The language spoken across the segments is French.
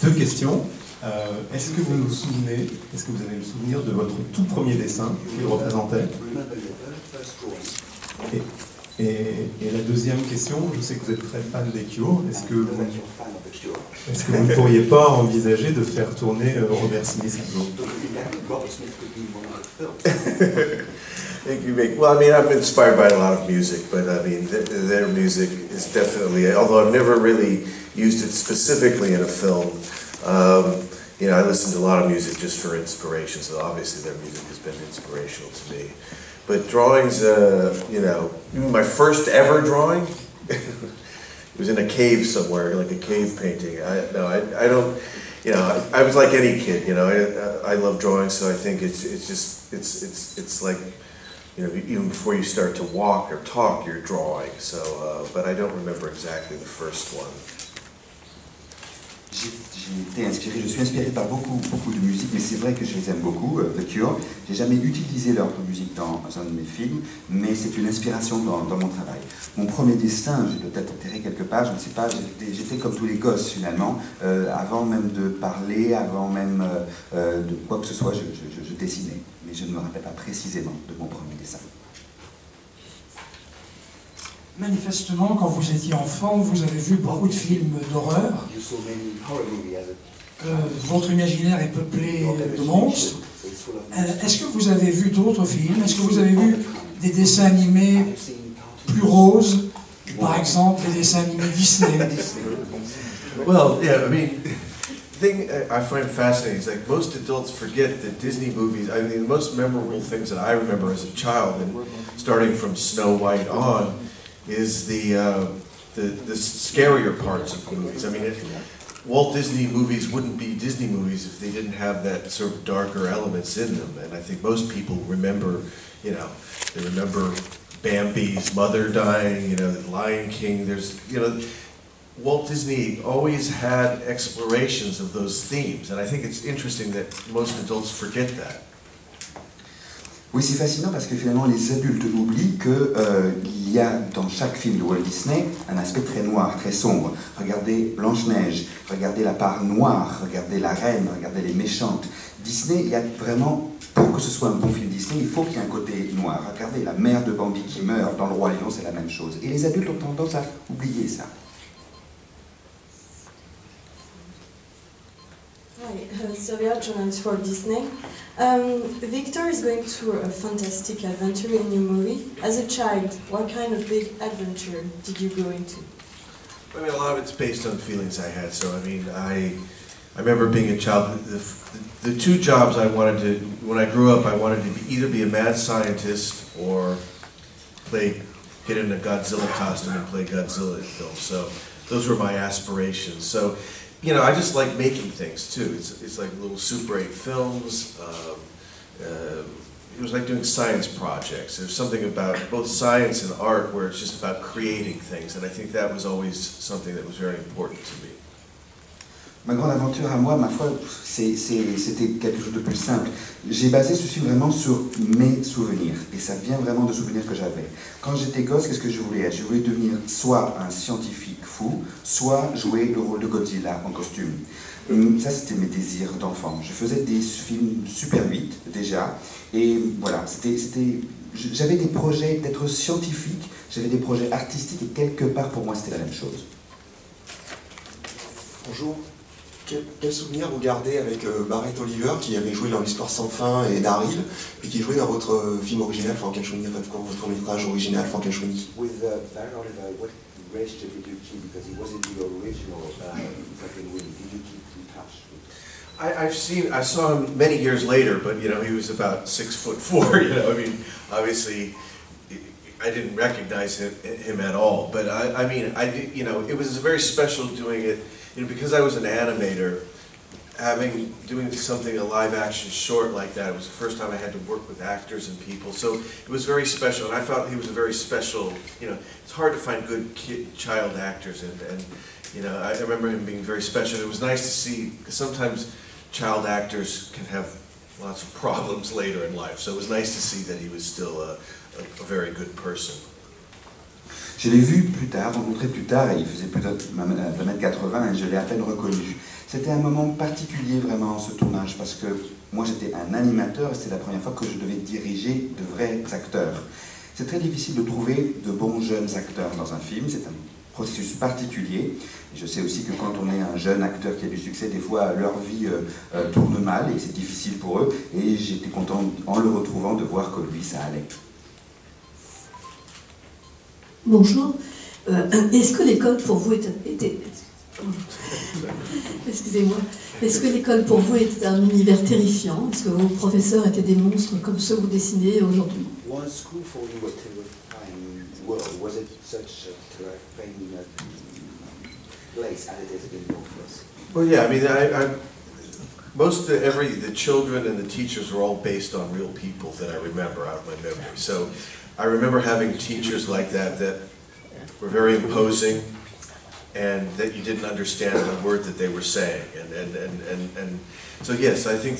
Deux questions. Est-ce que vous vous souvenez, est-ce que vous avez le souvenir de votre tout premier dessin qu'il représentait? Et la deuxième question, je sais que vous êtes très fan des Cure, est-ce que vous ne pourriez pas envisager de faire tourner Robert Smith? Thank you, Mick. Well, I mean, I'm inspired by a lot of music, but I mean, their music is definitely, although I've never really used it specifically in a film, you know, I listen to a lot of music just for inspiration, so obviously their music has been inspirational to me. But drawings, you know, my first ever drawing, it was in a cave somewhere, like a cave painting. I don't, you know, I was like any kid, you know, I love drawing, so I think it's like, you know, even before you start to walk or talk, you're drawing. So, but I don't remember exactly the first one. J'ai été inspiré, je suis inspiré par beaucoup de musique, mais c'est vrai que je les aime beaucoup, The Cure. J'ai jamais utilisé leur musique dans un de mes films, mais c'est une inspiration dans mon travail. Mon premier dessin, je dois peut-être enterré quelque part, je ne sais pas, j'étais comme tous les gosses finalement. Avant même de parler, avant même de quoi que ce soit, je dessinais. Mais je ne me rappelle pas précisément de mon premier dessin. Manifestement, quand vous étiez enfant, vous avez vu beaucoup de films d'horreur. Votre imaginaire est peuplé de monstres. Est-ce que vous avez vu d'autres films? Est-ce que vous avez vu des dessins animés plus roses? Par exemple, des dessins animés Disney? Well, yeah, I mean, the thing I find fascinating is like most adults forget that Disney movies, I mean, the most memorable things that I remember as a child, and starting from Snow White on, is the scarier parts of the movies. I mean, Walt Disney movies wouldn't be Disney movies if they didn't have that sort of darker elements in them. And I think most people remember, you know, they remember Bambi's mother dying, you know, the Lion King. There's, you know, Walt Disney always had explorations of those themes. And I think it's interesting that most adults forget that. Oui, c'est fascinant parce que finalement les adultes oublient qu'il y a dans chaque film de Walt Disney un aspect très noir, très sombre. Regardez Blanche-Neige, regardez la part noire, regardez la reine, regardez les méchantes. Disney, il y a vraiment, pour que ce soit un bon film Disney, il faut qu'il y ait un côté noir. Regardez la mère de Bambi qui meurt, dans Le Roi Lion, c'est la même chose. Et les adultes ont tendance à oublier ça. Hi, Sylvia, journalist for Disney. Victor is going through a fantastic adventure in your movie. As a child, what kind of big adventure did you go into? I mean, a lot of it's based on feelings I had. So, I mean, I remember being a child, the two jobs I wanted to, when I grew up, I wanted to either be a mad scientist or get in a Godzilla costume and play Godzilla in films. So, those were my aspirations. So, you know, I just like making things too. It's like little Super 8 films. It was like doing science projects. There's something about both science and art where it's just about creating things, and I think that was always something that was very important to me. Ma grande aventure à moi, ma foi, c'était quelque chose de plus simple. J'ai basé ce film vraiment sur mes souvenirs, et ça vient vraiment de souvenirs que j'avais. Quand j'étais gosse, qu'est-ce que je voulais être? Je voulais devenir soit un scientifique fou, soit jouer le rôle de Godzilla en costume. Ça, c'était mes désirs d'enfant. Je faisais des films Super 8 déjà, et voilà, j'avais des projets d'être scientifique, j'avais des projets artistiques, et quelque part pour moi c'était la même chose. Bonjour. Quel souvenir vous gardez avec Barrett Oliver, qui avait joué dans l'Histoire sans fin et Daryl, et qui jouait dans votre film original, Frankenstein, votre court-métrage original, Frankenstein? With Barrett Oliver, what relationship did you keep? Because he wasn't the original Frankenweenie. Did you keep in touch with? I saw him many years later, but you know, he was about 6'4". You know, I mean, obviously, I didn't recognize him at all. But I mean, you know, it was very special doing it. You know, because I was an animator, doing something, a live action short like that, it was the first time I had to work with actors and people, so it was very special, and I felt he was a very special, you know, it's hard to find good child actors, and you know, I remember him being very special. It was nice to see, because sometimes child actors can have lots of problems later in life, so it was nice to see that he was still a very good person. Je l'ai vu plus tard, rencontré plus tard, et il faisait peut-être 1m80 et je l'ai à peine reconnu. C'était un moment particulier vraiment ce tournage parce que moi j'étais un animateur et c'était la première fois que je devais diriger de vrais acteurs. C'est très difficile de trouver de bons jeunes acteurs dans un film, c'est un processus particulier. Et je sais aussi que quand on est un jeune acteur qui a du succès, des fois leur vie tourne mal et c'est difficile pour eux. Et j'étais content en le retrouvant de voir que lui ça allait. Bonjour. Est-ce que l'école pour vous était excusez-moi. Est-ce que l'école pour vous était un univers terrifiant? Est-ce que vos professeurs étaient des monstres comme ceux que vous dessinez aujourd'hui? Was school for you a terrifying world? Was it such a terrifying place as it is in Northwest? Well, yeah, I mean, the children and the teachers were all based on real people that I remember out of my memory. So I remember having teachers like that were very imposing, and that you didn't understand the word that they were saying. And so yes, I think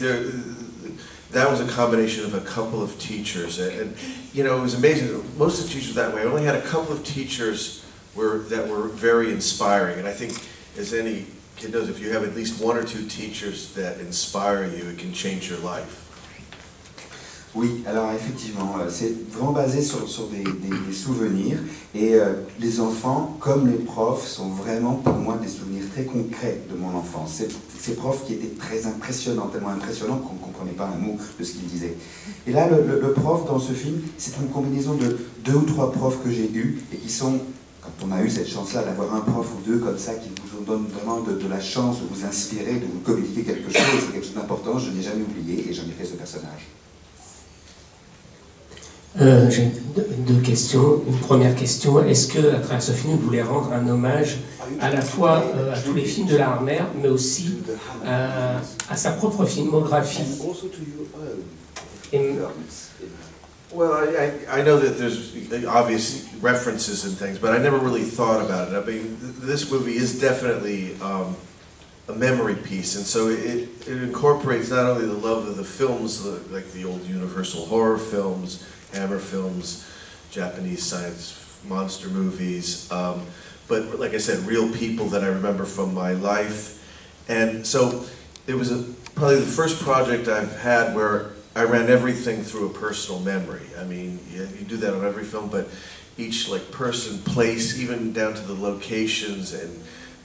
that was a combination of a couple of teachers. And you know, it was amazing. Most of the teachers that way. I only had a couple of teachers that were very inspiring. And I think, as any kid knows, if you have at least one or two teachers that inspire you, it can change your life. Oui, alors effectivement, c'est vraiment basé sur des souvenirs et les enfants, comme les profs, sont vraiment pour moi des souvenirs très concrets de mon enfance. Ces profs qui étaient très impressionnants, tellement impressionnants qu'on ne comprenait pas un mot de ce qu'ils disaient. Et là, le prof dans ce film, c'est une combinaison de 2 ou 3 profs que j'ai eus et qui sont, quand on a eu cette chance-là d'avoir un prof ou 2 comme ça qui vous donne vraiment de la chance de vous inspirer, de vous communiquer quelque chose, c'est quelque chose d'important, je n'ai jamais oublié et j'en ai fait ce personnage. J'ai 2 questions. Une première question, est-ce que à travers ce film, vous voulez rendre un hommage à la fois à tous les films de la Hammer, mais aussi à sa propre filmographie? Well, I know that there's obvious references and things, but I never really thought about it. I mean, this movie is definitely a memory piece, and so it incorporates not only the love of the films, like the old Universal horror films, Hammer films, Japanese science monster movies, but like I said, real people that I remember from my life. And so it was probably the first project I've had where I ran everything through a personal memory. I mean, you do that on every film, but each like person, place, even down to the locations and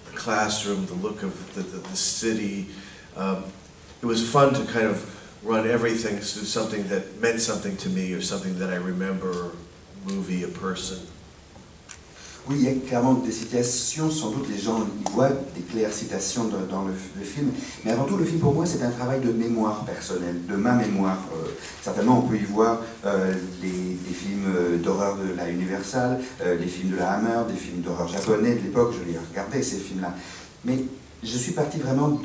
the classroom, the look of the city. It was fun to kind of run everything through something that meant something to me or something that I remember, a movie, a person. Oui, il y a clairement des citations, sans doute les gens y voient des claires citations dans le film, mais avant tout le film pour moi c'est un travail de mémoire personnelle, de ma mémoire. Certainement on peut y voir des films d'horreur de la Universal, les films de la Hammer, des films d'horreur japonais de l'époque, je les regardais ces films-là. Mais je suis parti vraiment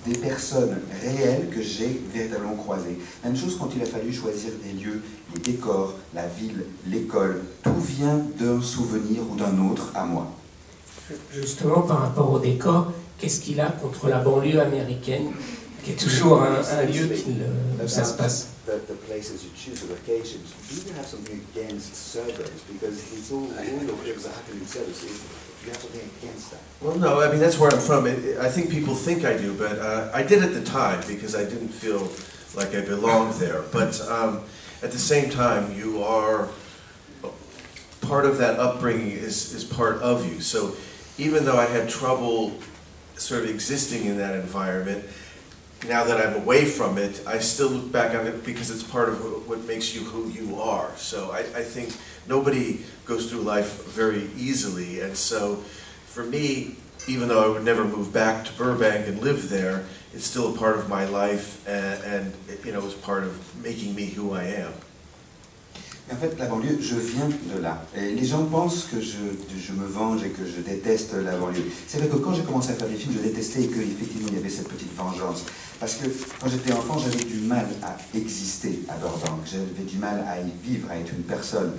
des personnes réelles que j'ai véritablement croisées. Même chose quand il a fallu choisir des lieux, les décors, la ville, l'école, tout vient d'un souvenir ou d'un autre à moi. Justement, par rapport au décor, qu'est-ce qu'il a contre la banlieue américaine, qui est toujours un lieu où ça se passe? The places you choose, the locations, do you have something against suburbs? Because it's all the things that happen in suburbs. You have something against that? Well, no, I mean, that's where I'm from. I think people think I do, but I did at the time because I didn't feel like I belonged there. But at the same time, you are, part of that upbringing is part of you. So even though I had trouble sort of existing in that environment, now that I'm away from it, I still look back on it because it's part of what makes you who you are. So I think nobody goes through life very easily, and so for me, even though I would never move back to Burbank and live there, it's still a part of my life, and you know, it's part of making me who I am. En fait, la banlieue, je viens de là. Et les gens pensent que je me venge et que je déteste la banlieue. C'est vrai que quand j'ai commencé à faire des films, je détestais et qu'effectivement il y avait cette petite vengeance. Parce que quand j'étais enfant, j'avais du mal à exister à Burbank. J'avais du mal à y vivre, à être une personne.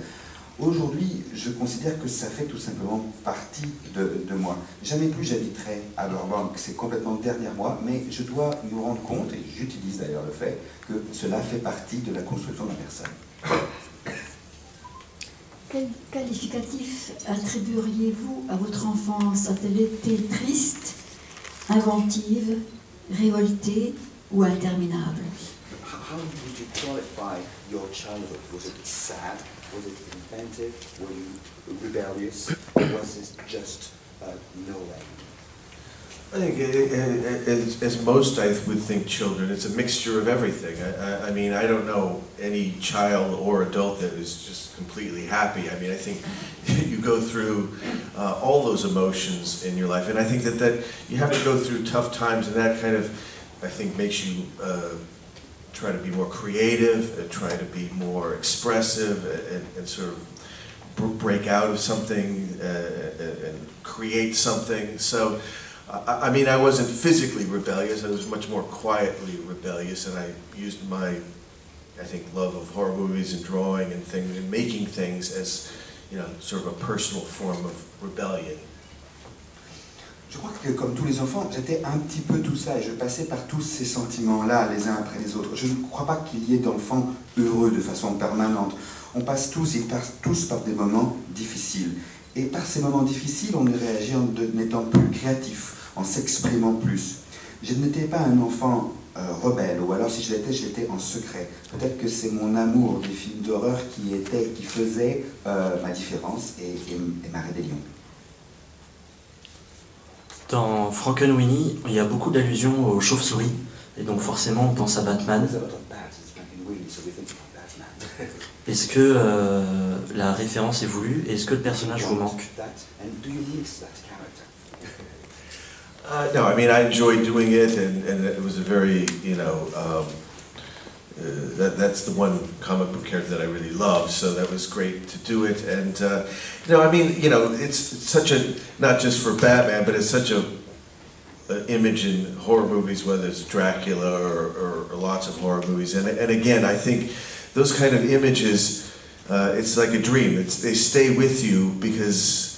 Aujourd'hui, je considère que ça fait tout simplement partie de moi. Jamais plus j'habiterai à Burbank, c'est complètement derrière moi, mais je dois me rendre compte, et j'utilise d'ailleurs le fait, que cela fait partie de la construction de la personne. Quel qualificatif attribueriez-vous à votre enfance? A-t-elle été triste, inventive, révoltée ou interminable? How would you qualify your childhood? Was it sad? Was it inventive? Were you rebellious? Or was it just no end? I think, as most I would think children, it's a mixture of everything. I mean, I don't know any child or adult that is just completely happy. I mean, I think you go through all those emotions in your life, and I think that you have to go through tough times, and that kind of, I think, makes you try to be more creative, try to be more expressive, and sort of break out of something and create something. So, I mean, I wasn't physically rebellious, I was much more quietly rebellious, and I used my, I think, love of horror movies and drawing and things and making things as, you know, sort of a personal form of rebellion. Je crois que comme tous les enfants, j'étais un petit peu tout ça et je passais par tous ces sentiments-là les uns après les autres. Je ne crois pas qu'il y ait d'enfants heureux de façon permanente. On passe tous, ils passent tous par des moments difficiles. Et par ces moments difficiles, on réagit en étant plus créatif, en s'exprimant plus. Je n'étais pas un enfant rebelle, ou alors si je l'étais en secret. Peut-être que c'est mon amour des films d'horreur qui faisait ma différence et ma rébellion. Dans Frankenweenie, il y a beaucoup d'allusions aux chauves-souris, et donc forcément on pense à Batman. Est-ce que la référence est voulue? Est-ce que le personnage vous manque? No, I mean, I enjoyed doing it, and it was a very, you know, that's the one comic book character that I really loved, so that was great to do it. And, you know, I mean, you know, it's such a, not just for Batman, but it's such a image in horror movies, whether it's Dracula or lots of horror movies. And again, I think those kind of images, it's like a dream. They stay with you because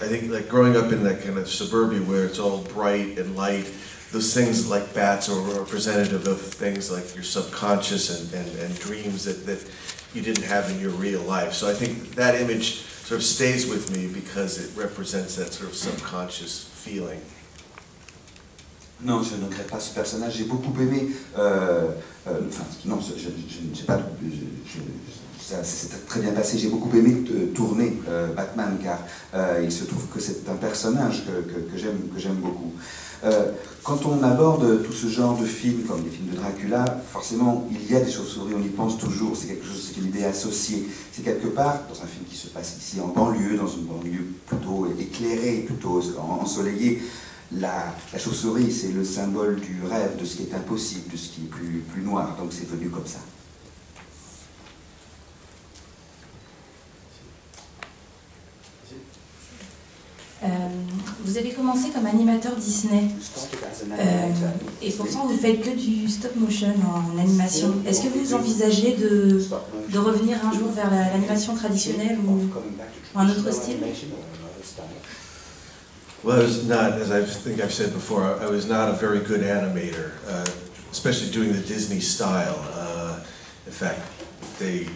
I think like growing up in that kind of suburbia where it's all bright and light, those things like bats are representative of things like your subconscious and dreams that you didn't have in your real life. So I think that image sort of stays with me because it represents that sort of subconscious feeling. Non, je ne regrette pas ce personnage. J'ai beaucoup aimé. Enfin, non, j'ai pas. Ça s'est très bien passé. J'ai beaucoup aimé tourner Batman, car il se trouve que c'est un personnage que j'aime beaucoup. Quand on aborde tout ce genre de films, comme les films de Dracula, forcément, il y a des chauves-souris, on y pense toujours, c'est quelque chose, c'est une idée associée. C'est quelque part, dans un film qui se passe ici en banlieue, dans une banlieue plutôt éclairée, plutôt ensoleillée, la chauve-souris, c'est le symbole du rêve, de ce qui est impossible, de ce qui est plus noir, donc c'est venu comme ça. Vous avez commencé comme animateur Disney, et pourtant vous faites que du stop motion en animation. Est-ce que vous envisagez de revenir un jour vers l'animation traditionnelle ou un autre style? Well, I was not, as I think I've said before, I was not a very good animator, especially doing the Disney style. In fact, they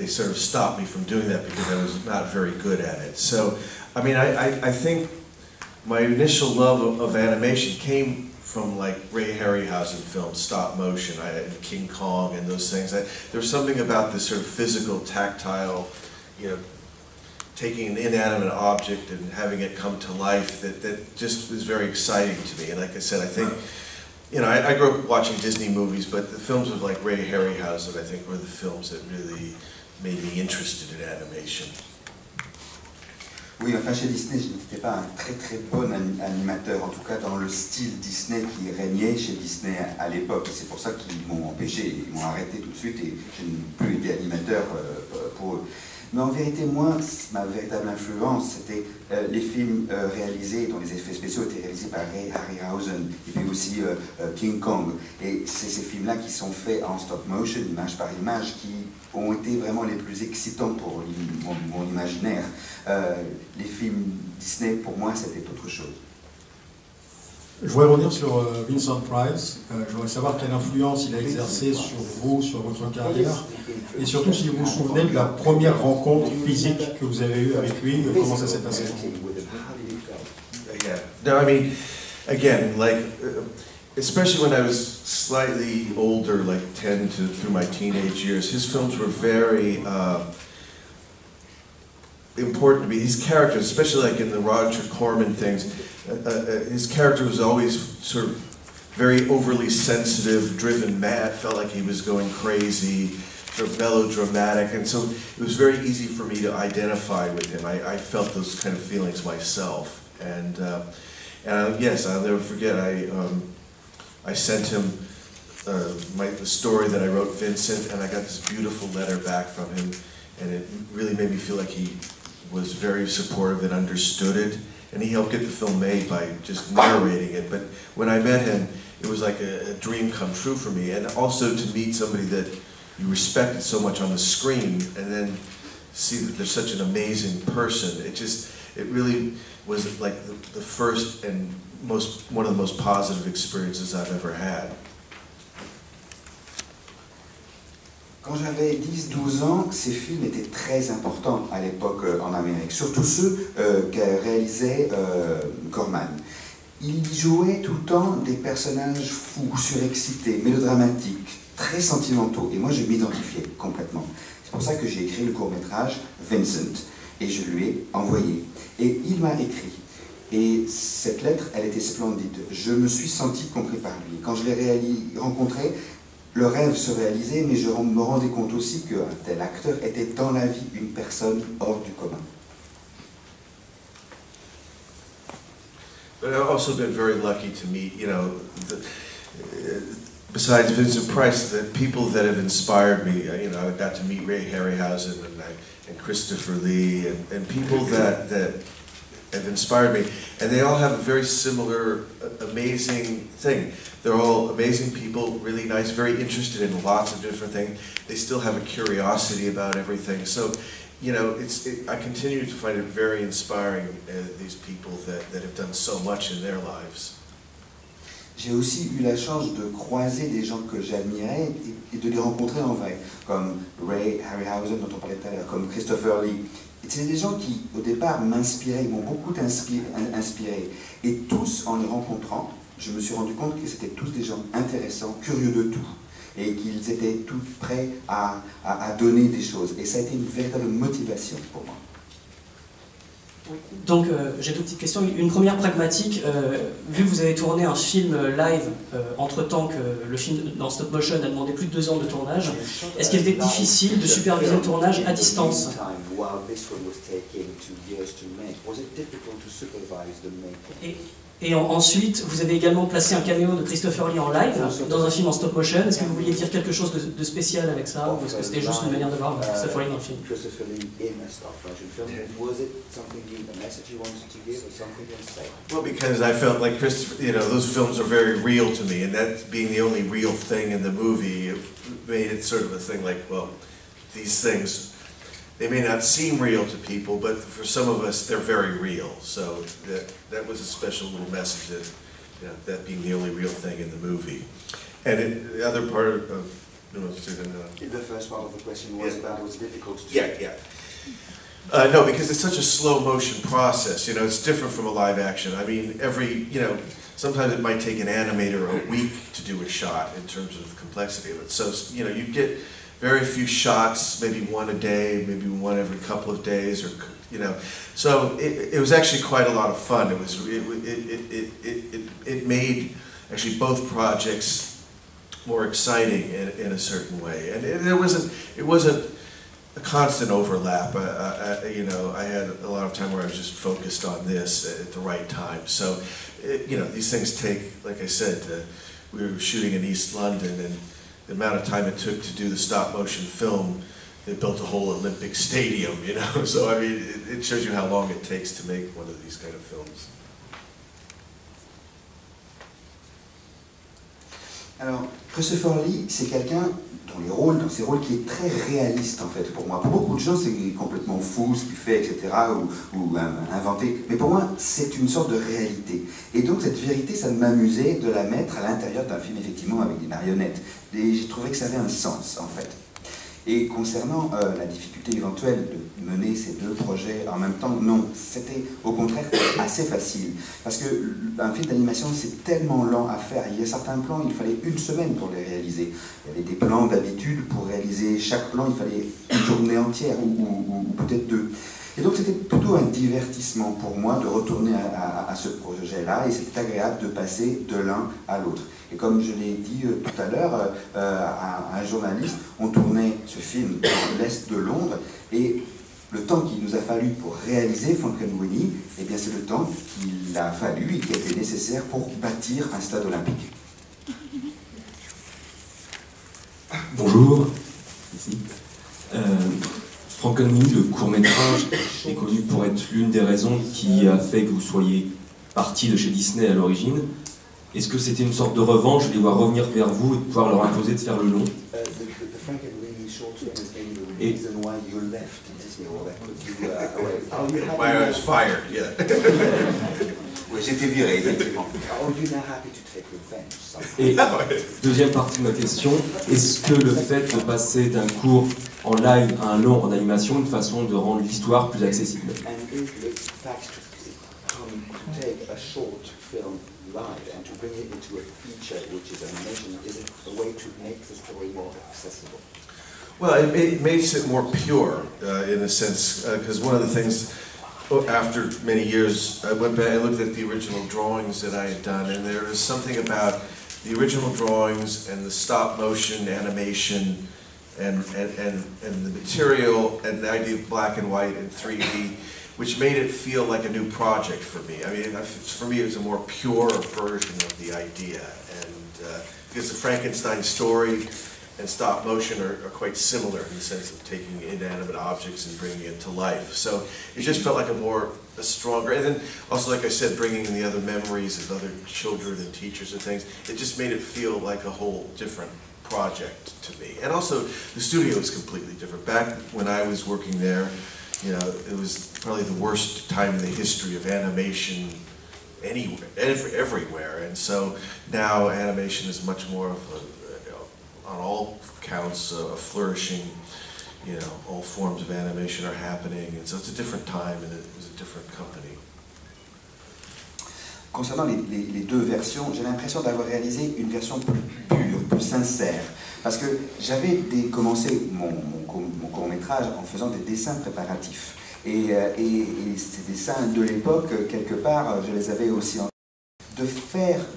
sort of stopped me from doing that because I was not very good at it. So, I mean, I think my initial love of animation came from like Ray Harryhausen films, stop motion, King Kong and those things. There was something about this sort of physical, tactile, you know, taking an inanimate object and having it come to life that just was very exciting to me. And like I said, I think, you know, I grew up watching Disney movies, but the films of like Ray Harryhausen, I think, were the films that really made me interested in animation. Oui, enfin chez Disney, je n'étais pas un très bon animateur, en tout cas dans le style Disney qui régnait chez Disney à l'époque. C'est pour ça qu'ils m'ont empêché, ils m'ont arrêté tout de suite et je n'ai plus été animateur pour eux. Mais en vérité, moi, ma véritable influence, c'était les films réalisés, dont les effets spéciaux étaient réalisés par Ray Harryhausen, et puis aussi King Kong. Et c'est ces films-là qui sont faits en stop motion, image par image, qui ont été vraiment les plus excitants pour mon imaginaire. Les films Disney, pour moi, c'était autre chose. Je voudrais revenir sur Vincent Price. Je voudrais savoir quelle influence il a exercé sur vous, sur votre carrière, et surtout si vous vous souvenez de la première rencontre physique que vous avez eue avec lui, comment ça s'est passé. Yeah. No, I mean, again, like, especially when I was slightly older, like 10 to through my teenage years, his films were very important to me. His characters, especially like in the Roger Corman things, his character was always sort of very overly sensitive, driven mad, felt like he was going crazy, sort of melodramatic, and so it was very easy for me to identify with him. I felt those kind of feelings myself. And yes, I'll never forget, I sent him the story that I wrote, Vincent, and I got this beautiful letter back from him, and it really made me feel like he was very supportive and understood it, and he helped get the film made by just narrating it. But when I met him, it was like a dream come true for me, and also to meet somebody that you respected so much on the screen, and then see that they're such an amazing person. It really was like the first and one of the most positive experiences I've ever had. Quand j'avais 10-12 ans, ces films étaient très importants à l'époque en Amérique, surtout ceux qu'a réalisé Corman. Il y jouait tout le temps des personnages fous, surexcités, mélodramatiques, très sentimentaux, et moi je m'identifiais complètement. C'est pour ça que j'ai écrit le court-métrage Vincent, et je lui ai envoyé. Et il m'a écrit. Et cette lettre, elle était splendide. Je me suis senti compris par lui. Quand je l'ai rencontré, le rêve se réalisait, mais je me rendais compte aussi qu'un tel acteur était dans la vie une personne hors du commun. But I've also been very lucky to meet, besides Vincent Price, the people that have inspired me. I got to meet Ray Harryhausen and Christopher Lee, and people that have inspired me, and they all have a very similar, amazing thing. They're all amazing people, really nice, very interested in lots of different things. They still have a curiosity about everything. So, I continue to find it very inspiring, these people that have done so much in their lives. J'ai aussi eu la chance de croiser des gens que j'admirais et de les rencontrer en vrai, comme Ray Harryhausen dont on parlait tout à l'heure, comme Christopher Lee. C'est des gens qui, au départ, m'inspiraient, ils m'ont beaucoup inspiré. Et tous, en les rencontrant, je me suis rendu compte que c'était tous des gens intéressants, curieux de tout, et qu'ils étaient tous prêts à donner des choses. Et ça a été une véritable motivation pour moi. Donc j'ai deux petites questions. Une première pragmatique, vu que vous avez tourné un film live entre-temps que le film dans stop motion a demandé plus de 2 ans de tournage, est-ce qu'il était difficile de superviser le tournage à distance? Et ensuite, vous avez également placé un caméo de Christopher Lee en live dans un film en stop motion. Est-ce que vous vouliez dire quelque chose de spécial avec ça, ou est-ce que c'était juste une manière de voir Christopher Lee dans le film? Christopher Lee in a stop motion film. Was it something a message you wanted to give, or something you wanted to say? Well, because I felt like Christopher, those films are very real to me, and that being the only real thing in the movie, it made it sort of a thing like, well, these things, they may not seem real to people, but for some of us, they're very real. So that was a special little message that being the only real thing in the movie. And the other part of, the first part of the question was about it was difficult to do. Yeah. No, because it's such a slow motion process. It's different from a live action. I mean, sometimes it might take an animator a week to do a shot in terms of the complexity of it. So, you get very few shots, maybe one a day, maybe one every couple of days, or So it was actually quite a lot of fun. It made actually both projects more exciting in a certain way, and it wasn't a constant overlap. I had a lot of time where I was just focused on this at the right time. So these things take, like I said, we were shooting in East London, and the amount of time it took to do the stop motion film, they built a whole Olympic stadium, So I mean, it shows you how long it takes to make one of these kind of films. Alors, Christopher Lee, c'est quelqu'un dans ses rôles qui est très réaliste en fait pour moi. Pour beaucoup de gens, c'est complètement fou ce qu'il fait, etc., ou inventé. Mais pour moi, c'est une sorte de réalité. Et donc cette vérité, ça m'amusait de la mettre à l'intérieur d'un film, effectivement, avec des marionnettes. Et j'ai trouvé que ça avait un sens, en fait. Et concernant la difficulté éventuelle de mener ces deux projets en même temps, non, c'était au contraire assez facile. Parce qu'un film d'animation, c'est tellement lent à faire. Il y a certains plans, il fallait une semaine pour les réaliser. Il y avait des plans d'habitude, pour réaliser chaque plan, il fallait une journée entière, ou peut-être deux. Et donc c'était plutôt un divertissement pour moi de retourner à ce projet-là, et c'était agréable de passer de l'un à l'autre. Et comme je l'ai dit tout à l'heure à un journaliste, on tournait ce film dans l'est de Londres, et le temps qu'il nous a fallu pour réaliser Frankenweenie, eh bien c'est le temps qu'il a fallu et qui a été nécessaire pour bâtir un stade olympique. Bonjour, ici. Frankenweenie, le court-métrage, est connu pour être l'une des raisons qui a fait que vous soyez parti de chez Disney à l'origine. Est-ce que c'était une sorte de revanche de les voir revenir vers vous et de pouvoir leur imposer de faire le long? Et... Why I was fired, yeah. Oui, j'étais viré, effectivement. Et deuxième partie de ma question, est-ce que le fait de passer d'un court en live à un long en animation est une façon de rendre l'histoire plus accessible? Live and to bring it into a feature which is animation, is it a way to make the story more accessible? Well, it makes it more pure in a sense, because one of the things, after many years, I went back and looked at the original drawings that I had done, and there is something about the original drawings and the stop motion animation and the material and the idea of black and white and 3D, which made it feel like a new project for me. I mean, for me, it was a more pure version of the idea, and because the Frankenstein story and stop motion are quite similar in the sense of taking inanimate objects and bringing it to life. So it just felt like a stronger, and then also, like I said, bringing in the other memories of other children and teachers and things, it just made it feel like a whole different project to me. And also, the studio is completely different. Back when I was working there, you know, it was probably the worst time in the history of animation anywhere, everywhere. And so now animation is much more of a, on all counts, a flourishing, you know, all forms of animation are happening. And so it's a different time and it was a different company. Concernant les deux versions, j'ai l'impression d'avoir réalisé une version plus pure, plus sincère. Parce que j'avais commencé mon court-métrage en faisant des dessins préparatifs. Et ces dessins de l'époque, quelque part, je les avais aussi en... De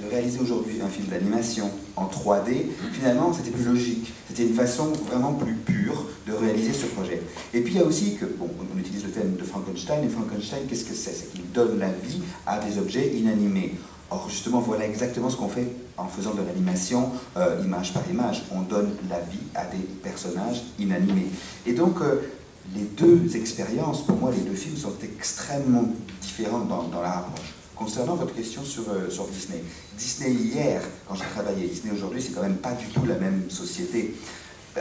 réaliser aujourd'hui un film d'animation en 3D, finalement, c'était plus logique. C'était une façon vraiment plus pure de réaliser ce projet. Et puis il y a aussi que, bon, on utilise le thème de Frankenstein, et Frankenstein, qu'est-ce que c'est? C'est qu'il donne la vie à des objets inanimés. Or, justement, voilà exactement ce qu'on fait en faisant de l'animation, image par image. On donne la vie à des personnages inanimés. Et donc, les deux expériences, pour moi, les deux films sont extrêmement différents dans leur approche. Concernant votre question sur Disney, Disney hier, quand j'ai travaillé, Disney aujourd'hui, c'est quand même pas du tout la même société.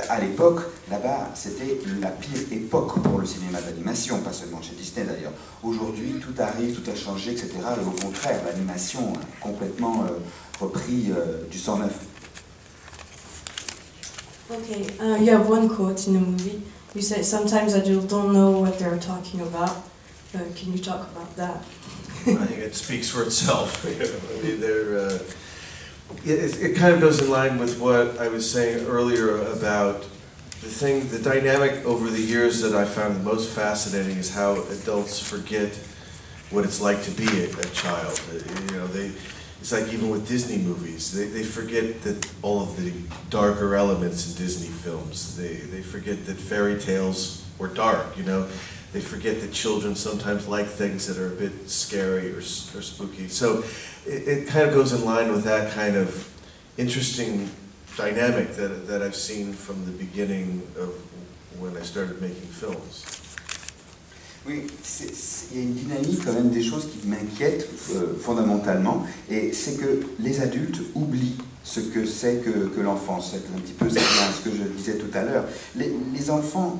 À l'époque, là-bas, c'était la pire époque pour le cinéma d'animation, pas seulement chez Disney d'ailleurs. Aujourd'hui, tout arrive, tout a changé, etc. Et au contraire, l'animation a complètement repris du sang neuf. Okay, you have one quote in the movie. You say, sometimes I don't know what they're talking about. Can you talk about that? I think it speaks for itself. I mean, it kind of goes in line with what I was saying earlier about the dynamic over the years that I found the most fascinating is how adults forget what it's like to be a child. You know, it's like even with Disney movies, they forget that all of the darker elements in Disney films. They forget that fairy tales were dark, you know. They forget that children sometimes like things that are a bit scary or spooky. So it kind of goes in line with that kind of interesting dynamic that I've seen from the beginning of when I started making films. Oui, il y a une dynamique quand même des choses qui m'inquiètent fondamentalement, et c'est que les adultes oublient ce que c'est que l'enfance. C'est un petit peu ce que je disais tout à l'heure. Les enfants,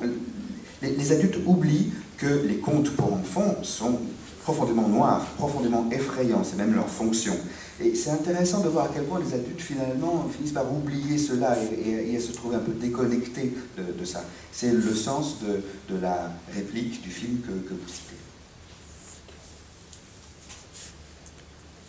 les adultes oublient que les contes pour enfants sont profondément noirs, profondément effrayants, c'est même leur fonction. Et c'est intéressant de voir à quel point les adultes finalement finissent par oublier cela et à se trouver un peu déconnectés de ça. C'est le sens de la réplique du film que vous citez.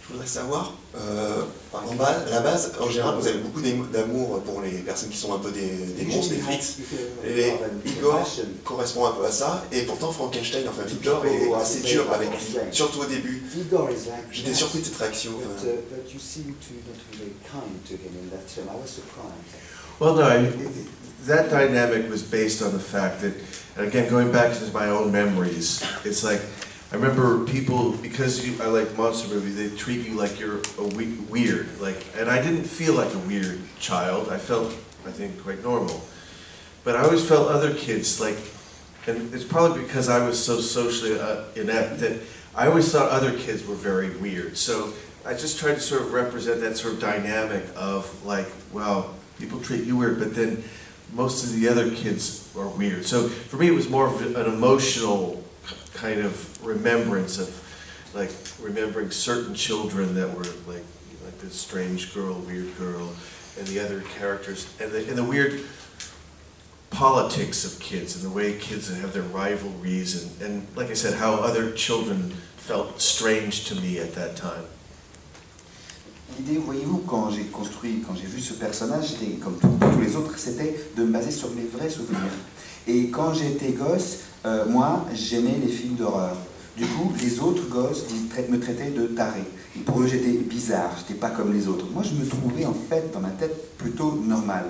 Je voudrais savoir, à la base, en général, vous avez beaucoup d'amour pour les personnes qui sont un peu des monstres, des frites. Et Igor correspond un peu à ça, et pourtant Frankenstein, enfin Victor, est assez dur avec lui, surtout au début. J'étais surpris de cette réaction. Well, no, that dynamic was based on the fact that, and again, going back to my own memories, it's like, I remember people, because I like monster movies, they treat you like you're weird. And I didn't feel like a weird child. I felt, I think, quite normal. But I always felt other kids, and it's probably because I was so socially inept that I always thought other kids were very weird. So I just tried to sort of represent that sort of dynamic of well, people treat you weird, but then most of the other kids are weird. So for me, it was more of an emotional kind of remembrance of remembering certain children that were like this strange girl, weird girl, and the other characters, and the weird politics of kids and the way kids have their rivalries, and like I said, how other children felt strange to me at that time. L'idée, voyez-vous, quand j'ai vu ce personnage, comme tous les autres, c'était de me baser sur mes vrais souvenirs. Et quand j'étais gosse, moi, j'aimais les films d'horreur. Du coup, les autres gosses me traitaient de taré. Et pour eux, j'étais bizarre, j'étais pas comme les autres. Moi, je me trouvais en fait, dans ma tête, plutôt normal.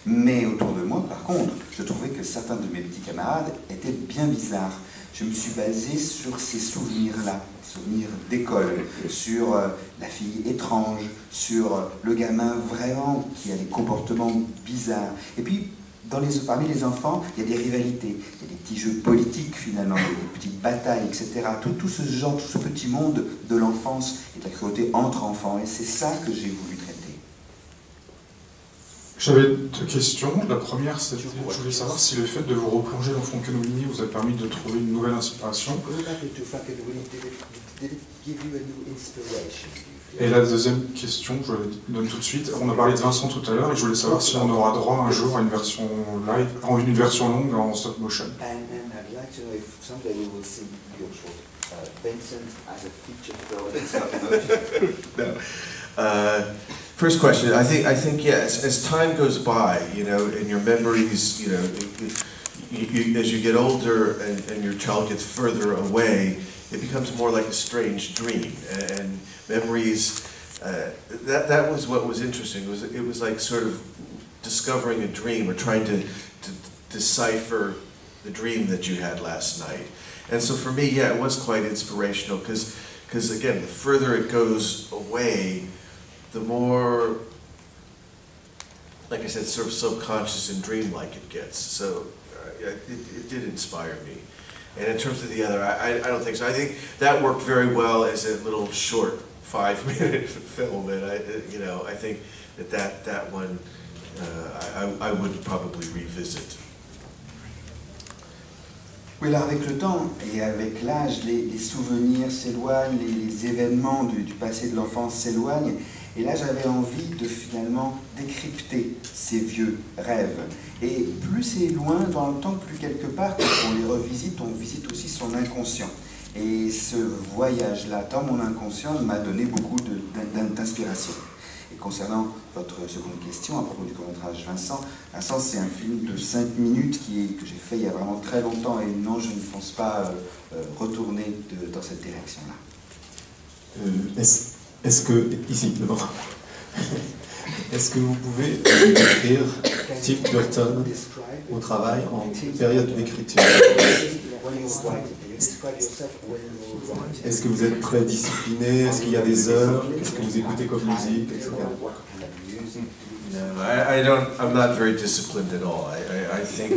Mais autour de moi, par contre, je trouvais que certains de mes petits camarades étaient bien bizarres. Je me suis basé sur ces souvenirs-là, souvenirs d'école, sur la fille étrange, sur le gamin vraiment qui a des comportements bizarres. Et puis, parmi les enfants, il y a des rivalités, il y a des petits jeux politiques finalement, des petites batailles, etc. Tout ce genre, tout ce petit monde de l'enfance et de la cruauté entre enfants. Et c'est ça que j'ai voulu traiter. J'avais deux questions. La première, c'était, je voulais savoir si le fait de vous replonger dans Frankenweenie vous a permis de trouver une nouvelle inspiration. Et la deuxième question, je la donne tout de suite. On a parlé de Vincent tout à l'heure et je voulais savoir si on aura droit un jour à une version live, une version longue en stop motion. First question, I think yes. As time goes by, and your memories, as you get older and your child gets further away, it becomes more like a strange dream. And memories, that was what was interesting. It was like sort of discovering a dream or trying to decipher the dream that you had last night. And so for me, yeah, it was quite inspirational because again, the further it goes away, the more, like I said, sort of subconscious and dreamlike it gets. So it did inspire me. And in terms of the other, I don't think so. I think that worked very well as a little short 5-minute film, and I think that one I would probably revisit. Oui, là, avec le temps et avec l'âge, les souvenirs s'éloignent, les événements du passé de l'enfance s'éloignent. Et là, j'avais envie de finalement décrypter ces vieux rêves. Et plus c'est loin dans le temps, plus quelque part, quand on les revisite, on visite aussi son inconscient. Et ce voyage-là, dans mon inconscient, m'a donné beaucoup d'inspiration. Et concernant votre seconde question, à propos du court-métrage Vincent, c'est un film de 5 minutes que j'ai fait il y a vraiment très longtemps, et non, je ne pense pas retourner dans cette direction-là. Est-ce que, ici, devant, est-ce que vous pouvez décrire Tim Burton au travail en période d'écriture? Est-ce que vous êtes très discipliné? Est-ce qu'il y a des heures? Qu'est-ce que vous écoutez comme musique, etc. I'm not very disciplined at all. I think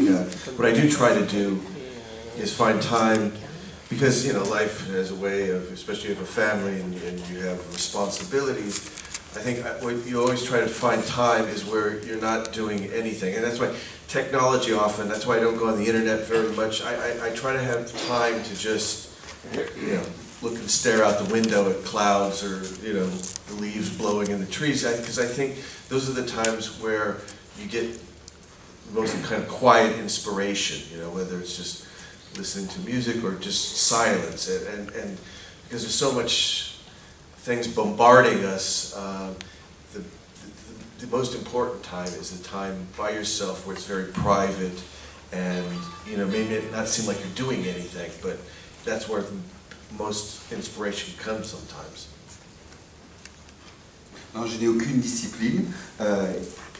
what I do try to do is find time because, you know, life has a way of, especially if you have a family and you have responsibilities, I think what you always try to find time is where you're not doing anything. And that's why technology often, that's why I don't go on the internet very much. I try to have time to just, you know, look and stare out the window at clouds or, you know, the leaves blowing in the trees, because I think those are the times where you get most kind of quiet inspiration, you know, whether it's just listening to music or just silence. And because there's so much things bombarding us, the most important time is the time by yourself where it's very private and, you know, maybe it not seem like you're doing anything, but that's where the most inspiration comes sometimes. Non, je n'ai aucune discipline.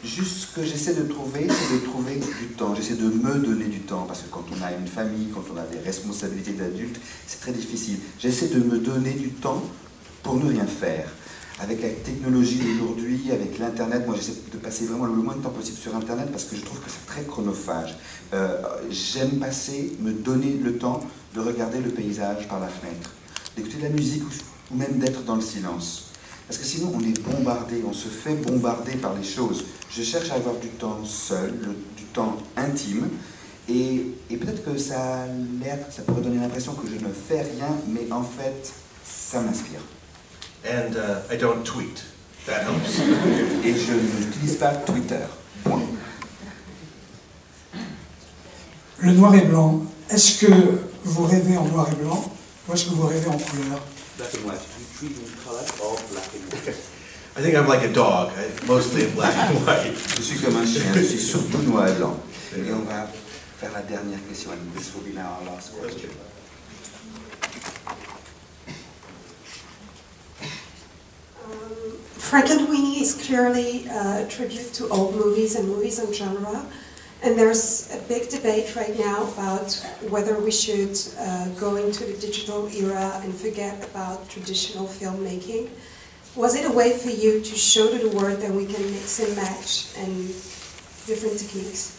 Juste ce que j'essaie de trouver, c'est de trouver du temps. J'essaie de me donner du temps, parce que quand on a une famille, quand on a des responsabilités d'adulte, c'est très difficile. J'essaie de me donner du temps pour ne rien faire. Avec la technologie d'aujourd'hui, avec l'Internet, moi j'essaie de passer vraiment le moins de temps possible sur Internet parce que je trouve que c'est très chronophage. J'aime me donner le temps de regarder le paysage par la fenêtre, d'écouter de la musique ou même d'être dans le silence. Parce que sinon on est bombardé, on se fait bombarder par les choses. Je cherche à avoir du temps seul, du temps intime, et peut-être que ça pourrait donner l'impression que je ne fais rien, mais en fait, ça m'inspire. And I don't tweet. That helps. Et je n'utilise pas Twitter. Point. Le noir et blanc, est-ce que vous rêvez en noir et blanc ou est-ce que vous rêvez en couleur? Black and white. Do you treat in color or black and white? I think I'm like a dog, mostly in black and white. Je suis comme un chien, je suis surtout noir et blanc. Et on va faire la dernière question. This will be now our last question. Frankenweenie is clearly a tribute to old movies and movies and genre. And there's a big debate right now about whether we should go into the digital era and forget about traditional filmmaking. Was it a way for you to show to the world that we can mix and match and different techniques?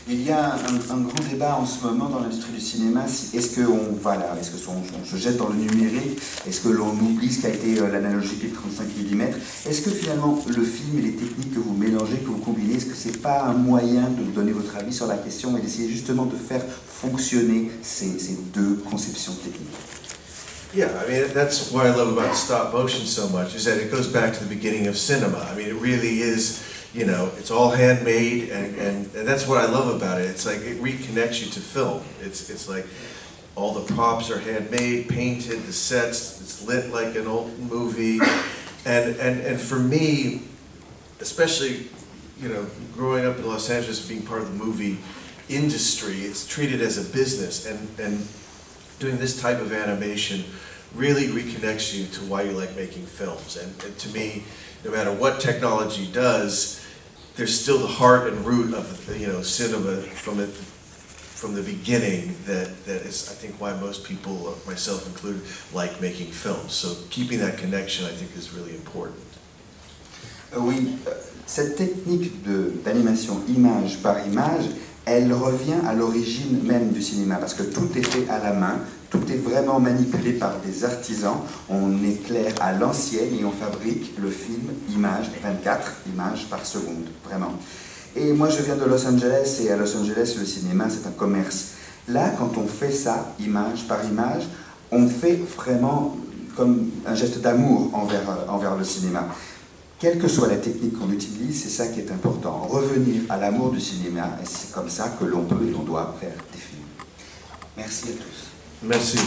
Il y a un grand débat en ce moment dans l'industrie du cinéma. Est-ce qu'on se jette dans le numérique? Est-ce que l'on oublie ce qu'a été l'analogique 35 mm? Est-ce que finalement le film et les techniques que vous mélangez, que vous combinez, est-ce que c'est pas un moyen de donner votre avis sur la question et d'essayer justement de faire fonctionner ces deux conceptions techniques? Yeah, I mean, that's what I love about stop motion so much, is that it goes back to the beginning of cinema. I mean, it really is, you know, it's all handmade, and that's what I love about it. It's like, it reconnects you to film. It's like, all the props are handmade, painted, the sets, it's lit like an old movie. And for me, especially, you know, growing up in Los Angeles, being part of the movie industry, it's treated as a business, and doing this type of animation really reconnects you to why you like making films. And to me, no matter what technology does, there's still the heart and root of, you know, cinema from the beginning that is, I think, why most people, myself included, like making films. So keeping that connection, I think, is really important. Oui, cette technique d'animation image par image, elle revient à l'origine même du cinéma, parce que tout est fait à la main, tout est vraiment manipulé par des artisans, on éclaire à l'ancienne et on fabrique le film image, 24 images par seconde, vraiment. Et moi je viens de Los Angeles, et à Los Angeles le cinéma c'est un commerce. Là quand on fait ça, image par image, on fait vraiment comme un geste d'amour envers le cinéma. Quelle que soit la technique qu'on utilise, c'est ça qui est important. Revenir à l'amour du cinéma, et c'est comme ça que l'on peut et l'on doit faire des films. Merci à tous. Merci.